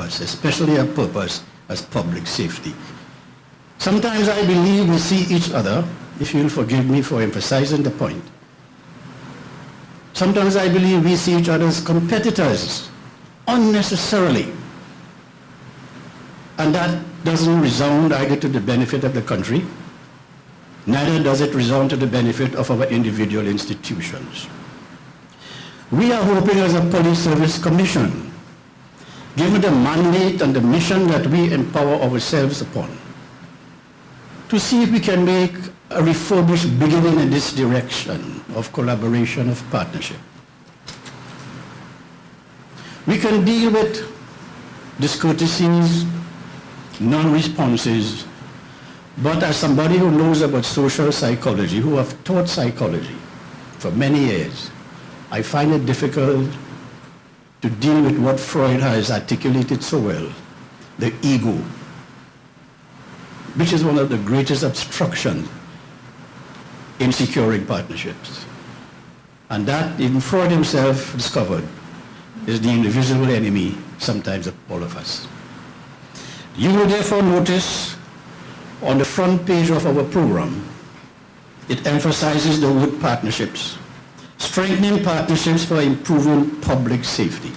purpose, especially a purpose as public safety. Sometimes I believe we see each other, if you'll forgive me for emphasizing the point. Sometimes I believe we see each other as competitors unnecessarily. And that doesn't resound either to the benefit of the country, neither does it resound to the benefit of our individual institutions. We are hoping as a Police Service Commission, given the mandate and the mission that we empower ourselves upon, to see if we can make a refurbished beginning in this direction of collaboration, of partnership. We can deal with discourtesies, non-responses, but as somebody who knows about social psychology, who have taught psychology for many years, I find it difficult to deal with what Freud has articulated so well, the ego, which is one of the greatest obstructions in securing partnerships. And that, even Freud himself discovered, is the invisible enemy sometimes of all of us. You will therefore notice on the front page of our program, it emphasizes the word partnerships, strengthening partnerships for improving public safety.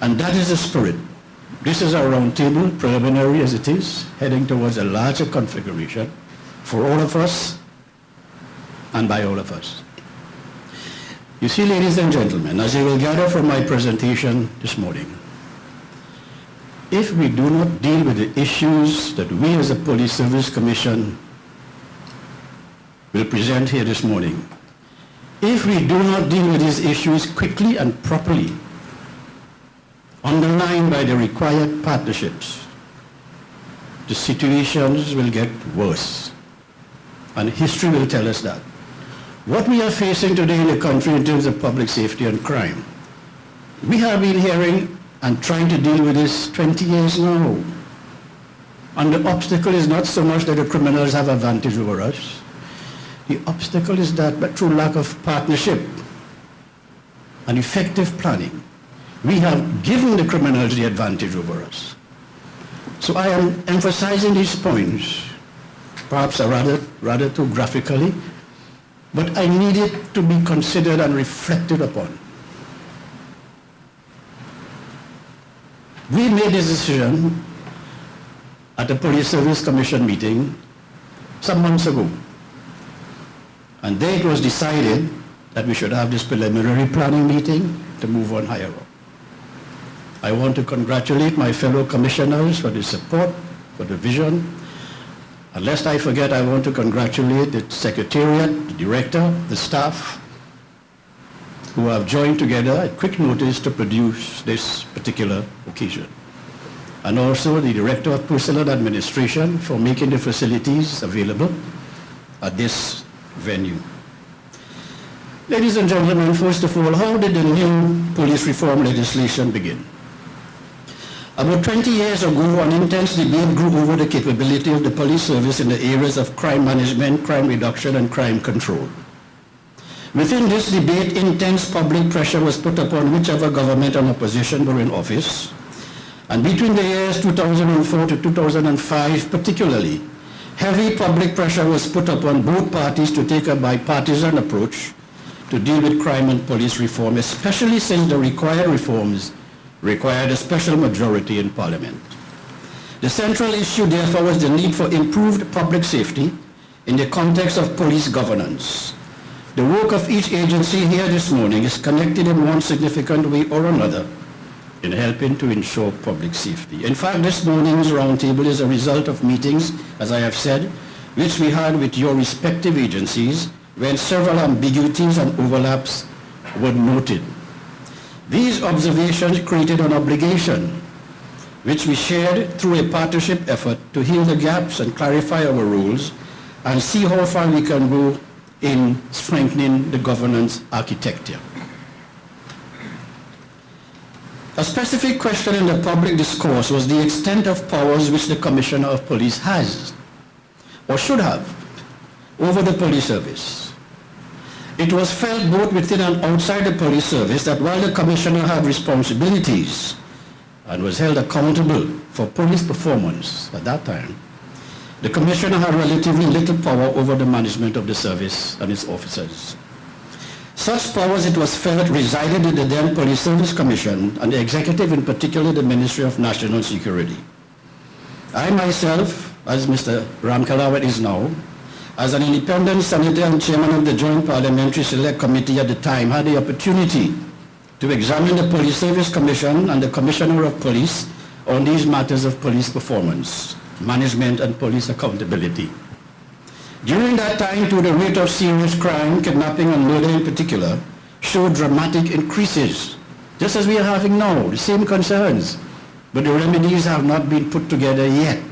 And that is the spirit. This is a roundtable, preliminary as it is, heading towards a larger configuration for all of us and by all of us. You see, ladies and gentlemen, as you will gather from my presentation this morning, if we do not deal with the issues that we as a Police Service Commission will present here this morning, if we do not deal with these issues quickly and properly, underlined by the required partnerships, the situations will get worse. And history will tell us that. What we are facing today in the country in terms of public safety and crime, we have been hearing and trying to deal with this 20 years now. And the obstacle is not so much that the criminals have advantage over us. The obstacle is that, but through lack of partnership and effective planning, we have given the criminals the advantage over us. So I am emphasizing these points, perhaps rather too graphically, but I need it to be considered and reflected upon. We made this decision at the Police Service Commission meeting some months ago. And there it was decided that we should have this preliminary planning meeting to move on higher up. I want to congratulate my fellow commissioners for the support, for the vision. And lest I forget, I want to congratulate the Secretariat, the Director, the staff, who have joined together at quick notice to produce this particular occasion. And also the Director of Personnel Administration for making the facilities available at this venue. Ladies and gentlemen, first of all, how did the new police reform legislation begin? About 20 years ago, an intense debate grew over the capability of the police service in the areas of crime management, crime reduction, and crime control. Within this debate, intense public pressure was put upon whichever government and opposition were in office. And between the years 2004 to 2005 particularly, heavy public pressure was put upon both parties to take a bipartisan approach to deal with crime and police reform, especially since the required reforms required a special majority in Parliament. The central issue, therefore, was the need for improved public safety in the context of police governance. The work of each agency here this morning is connected in one significant way or another in helping to ensure public safety. In fact, this morning's roundtable is a result of meetings, as I have said, which we had with your respective agencies when several ambiguities and overlaps were noted. These observations created an obligation, which we shared through a partnership effort to heal the gaps and clarify our rules and see how far we can go in strengthening the governance architecture. A specific question in the public discourse was the extent of powers which the Commissioner of Police has, or should have, over the police service. It was felt both within and outside the police service that while the Commissioner had responsibilities and was held accountable for police performance at that time, the commissioner had relatively little power over the management of the service and its officers. Such powers, it was felt, resided in the then Police Service Commission and the executive, in particular the Ministry of National Security. I myself, as Mr. Ramkalawat is now, as an independent senator and chairman of the Joint Parliamentary Select Committee at the time, had the opportunity to examine the Police Service Commission and the Commissioner of Police on these matters of police performance, management, and police accountability. During that time, too, the rate of serious crime, kidnapping and murder in particular, showed dramatic increases, just as we are having now, the same concerns, but the remedies have not been put together yet.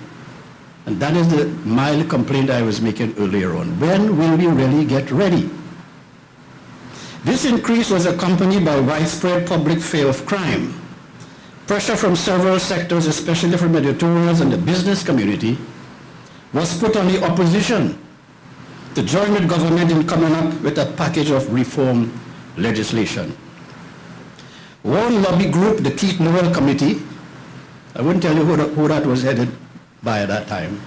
And that is the mild complaint I was making earlier on. When will we really get ready? This increase was accompanied by widespread public fear of crime. Pressure from several sectors, especially from editorials and the business community, was put on the opposition to join with government in coming up with a package of reform legislation. One lobby group, the Keith Noel Committee, I wouldn't tell you who that was headed by at that time.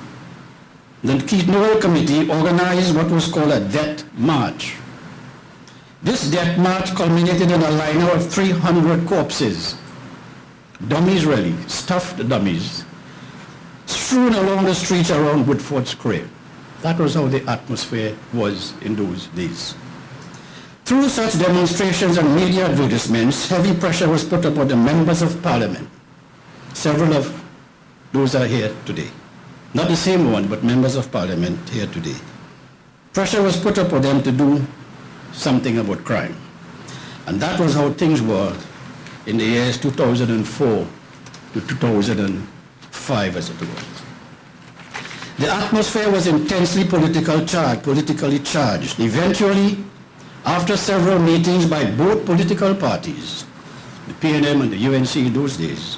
The Keith Noel Committee organized what was called a death march. This death march culminated in a lineup of 300 corpses, dummies really, stuffed dummies, strewn along the streets around Woodford Square. That was how the atmosphere was in those days. Through such demonstrations and media advertisements, heavy pressure was put upon the members of Parliament. Several of those are here today. Not the same one, but members of Parliament here today. Pressure was put upon them to do something about crime. And that was how things were in the years 2004 to 2005, as it were. The atmosphere was intensely politically charged. Eventually, after several meetings by both political parties, the PNM and the UNC in those days,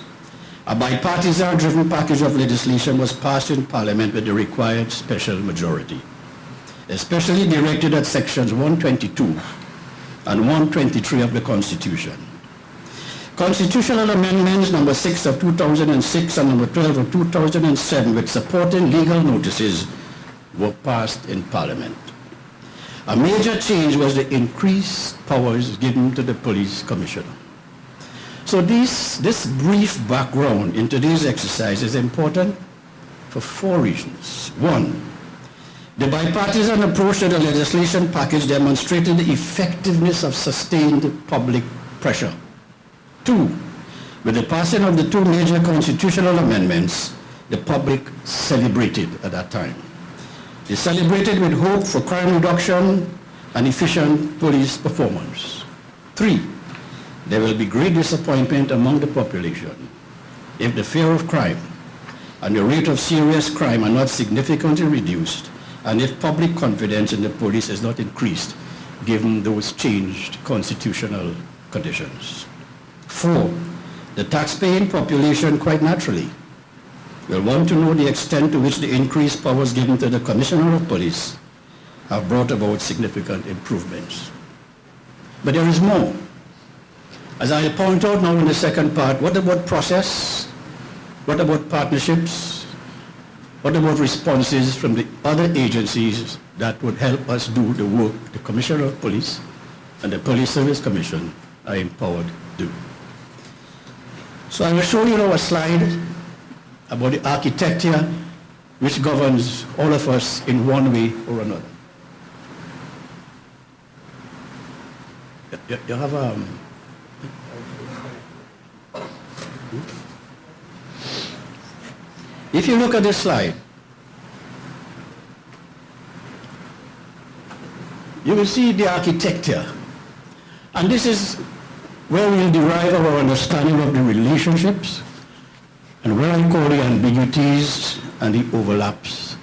a bipartisan-driven package of legislation was passed in Parliament with the required special majority, especially directed at sections 122 and 123 of the Constitution. Constitutional amendments number 6 of 2006 and number 12 of 2007 with supporting legal notices were passed in Parliament. A major change was the increased powers given to the police commissioner. So this brief background in today's exercise is important for 4 reasons. 1, the bipartisan approach to the legislation package demonstrated the effectiveness of sustained public pressure. 2, with the passing of the 2 major constitutional amendments, the public celebrated at that time. They celebrated with hope for crime reduction and efficient police performance. 3, there will be great disappointment among the population if the fear of crime and the rate of serious crime are not significantly reduced, and if public confidence in the police is not increased given those changed constitutional conditions. 4, the taxpaying population, quite naturally, will want to know the extent to which the increased powers given to the Commissioner of Police have brought about significant improvements. But there is more. As I point out now in the second part, what about process? What about partnerships? What about responses from the other agencies that would help us do the work the Commissioner of Police and the Police Service Commission are empowered to do? So I will show you now a slide about the architecture which governs all of us in one way or another. You have If you look at this slide, you will see the architecture. And this is where we'll derive our understanding of the relationships and where I call the ambiguities and the overlaps.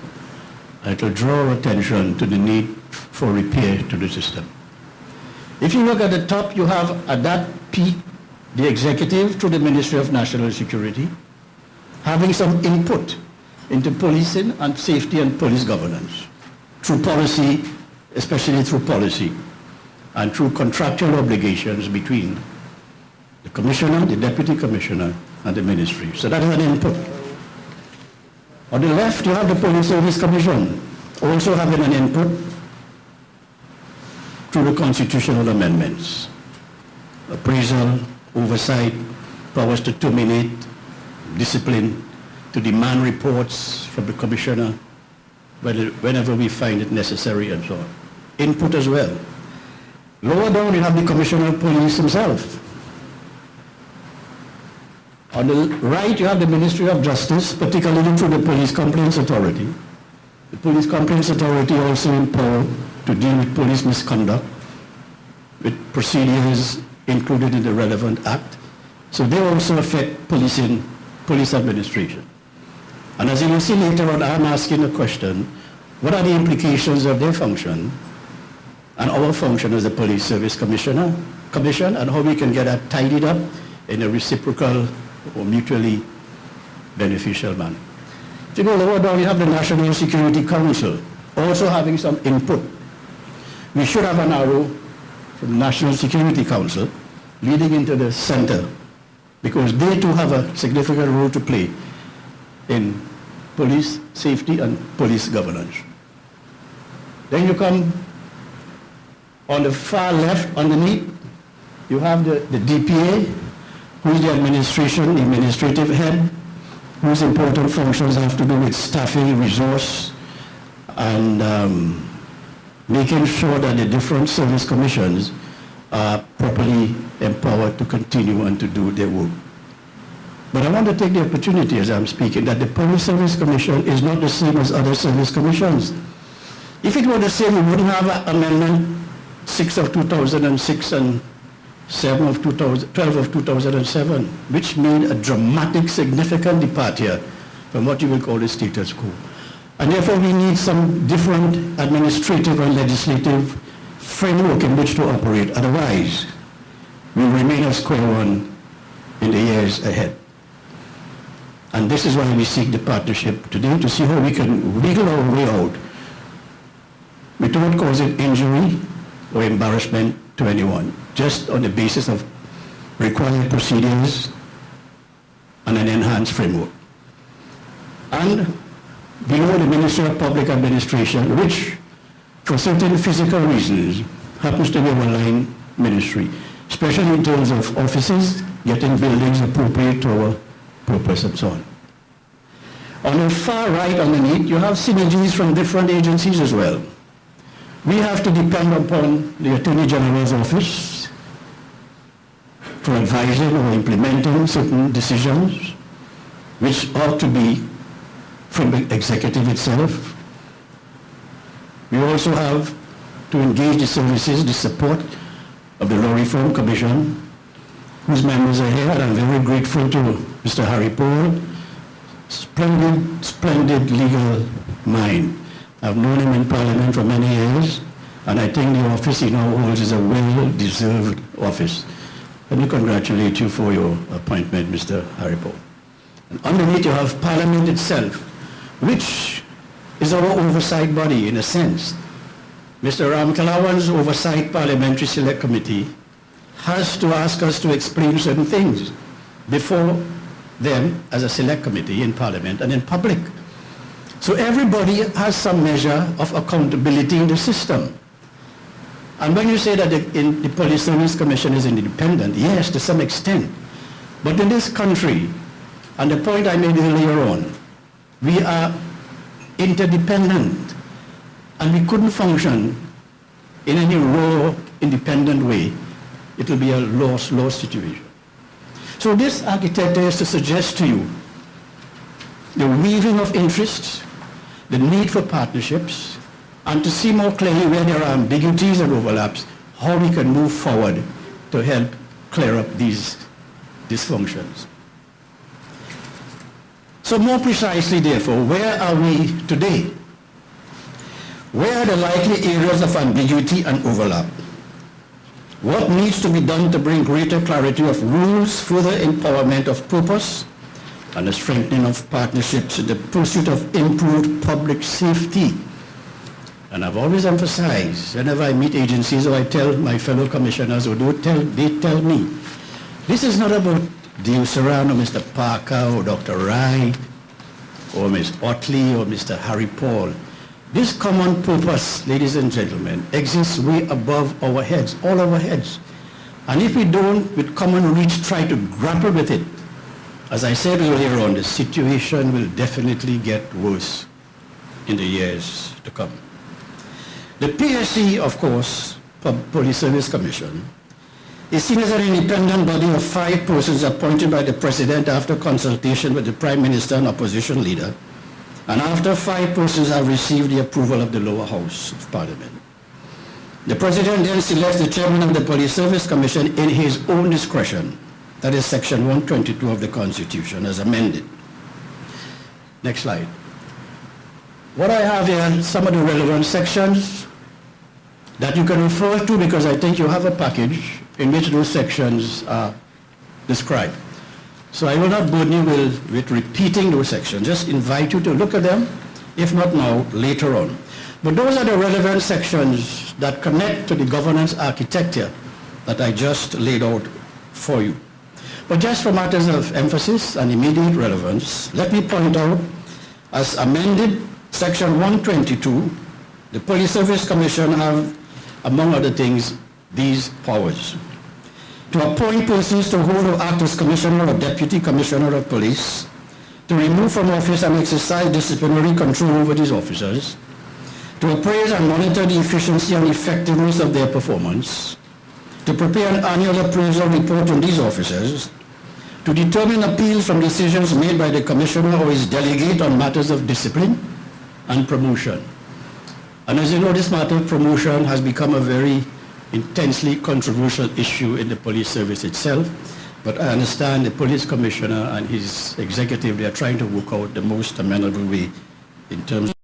And it will draw our attention to the need for repair to the system. If you look at the top, you have at that peak the executive through the Ministry of National Security having some input into policing and safety and police governance through policy, especially through policy, and through contractual obligations between the commissioner, the deputy commissioner, and the ministry. So that is an input. On the left, you have the Police Service Commission, also having an input through the constitutional amendments. Appraisal, oversight, powers to terminate, discipline, to demand reports from the commissioner whenever we find it necessary and so on. Input as well. Lower down, you have the Commissioner of Police himself. On the right, you have the Ministry of Justice, particularly through the Police Complaints Authority. The Police Complaints Authority also empowered to deal with police misconduct, with procedures included in the relevant act. So they also affect policing, police administration. And as you will see later on, I'm asking the question, what are the implications of their function and our function as the Police Service Commission, and how we can get that tidied up in a reciprocal or mutually beneficial manner. If you go lower down, you have the National Security Council also having some input. We should have an arrow from the National Security Council leading into the center, because they too have a significant role to play in police safety and police governance. Then you come on the far left, underneath, you have the DPA, who is the administrative head, whose important functions have to do with staffing, resource, and making sure that the different service commissions are properly empowered to continue and to do their work. But I want to take the opportunity as I'm speaking that the Police Service Commission is not the same as other service commissions. If it were the same, we wouldn't have Amendment 6 of 2006 and 12 of 2007, which made a dramatic, significant departure from what you will call the status quo. And therefore we need some different administrative and legislative framework in which to operate. Otherwise, we'll remain at square one in the years ahead. And this is why we seek the partnership today, to see how we can wiggle our way out without causing injury or embarrassment to anyone, just on the basis of required procedures and an enhanced framework. And below, the Ministry of Public Administration, which for certain physical reasons happens to be a line ministry, especially in terms of offices, getting buildings appropriate to our purpose and so on. On the far right underneath, you have synergies from different agencies as well. We have to depend upon the Attorney General's office for advising or implementing certain decisions, which ought to be from the executive itself. We also have to engage the services, the support of the Law Reform Commission, whose members are here, and I'm very grateful to Mr. Harry Paul, splendid legal mind. I've known him in Parliament for many years, and I think the office he now holds is a well-deserved office. Let me congratulate you for your appointment, Mr. Harry Paul. And underneath you have Parliament itself, which is our oversight body in a sense. Mr. Ram Kalawan's Oversight Parliamentary Select Committee has to ask us to explain certain things before them as a select committee in Parliament and in public. So everybody has some measure of accountability in the system. And when you say that the Police Service Commission is independent, yes, to some extent. But in this country, and the point I made earlier on, we are interdependent, and we couldn't function in any raw, independent way. It will be a lost situation. So this architecture is to suggest to you the weaving of interests, the need for partnerships, and to see more clearly where there are ambiguities and overlaps, how we can move forward to help clear up these dysfunctions. So more precisely, therefore, where are we today? Where are the likely areas of ambiguity and overlap? What needs to be done to bring greater clarity of rules, further empowerment of purpose, and the strengthening of partnerships in the pursuit of improved public safety? And I've always emphasized, whenever I meet agencies or I tell my fellow commissioners or they tell me, this is not about Dio Serrano, Mr. Parker, or Dr. Wright, or Ms. Otley, or Mr. Harry Paul. This common purpose, ladies and gentlemen, exists way above our heads, all our heads. And if we don't, with common reach, try to grapple with it, as I said earlier on, the situation will definitely get worse in the years to come. The PSC, of course, Police Service Commission, is seen as an independent body of 5 persons appointed by the President after consultation with the Prime Minister and opposition leader, and after 5 persons have received the approval of the lower house of Parliament. The President then selects the Chairman of the Police Service Commission in his own discretion. That is Section 122 of the Constitution as amended. Next slide. What I have here, some of the relevant sections that you can refer to, because I think you have a package in which those sections are described. So I will not burden you with repeating those sections, just invite you to look at them, if not now, later on. But those are the relevant sections that connect to the governance architecture that I just laid out for you. But just for matters of emphasis and immediate relevance, let me point out, as amended, Section 122, the Police Service Commission have, among other things, these powers: to appoint persons to hold or act as Commissioner or Deputy Commissioner of Police, to remove from office and exercise disciplinary control over these officers, to appraise and monitor the efficiency and effectiveness of their performance, to prepare an annual appraisal report on these officers, to determine appeals from decisions made by the Commissioner or his delegate on matters of discipline and promotion. And as you know, this matter of promotion has become a very intensely controversial issue in the police service itself, but I understand the police commissioner and his executive, they are trying to work out the most amenable way in terms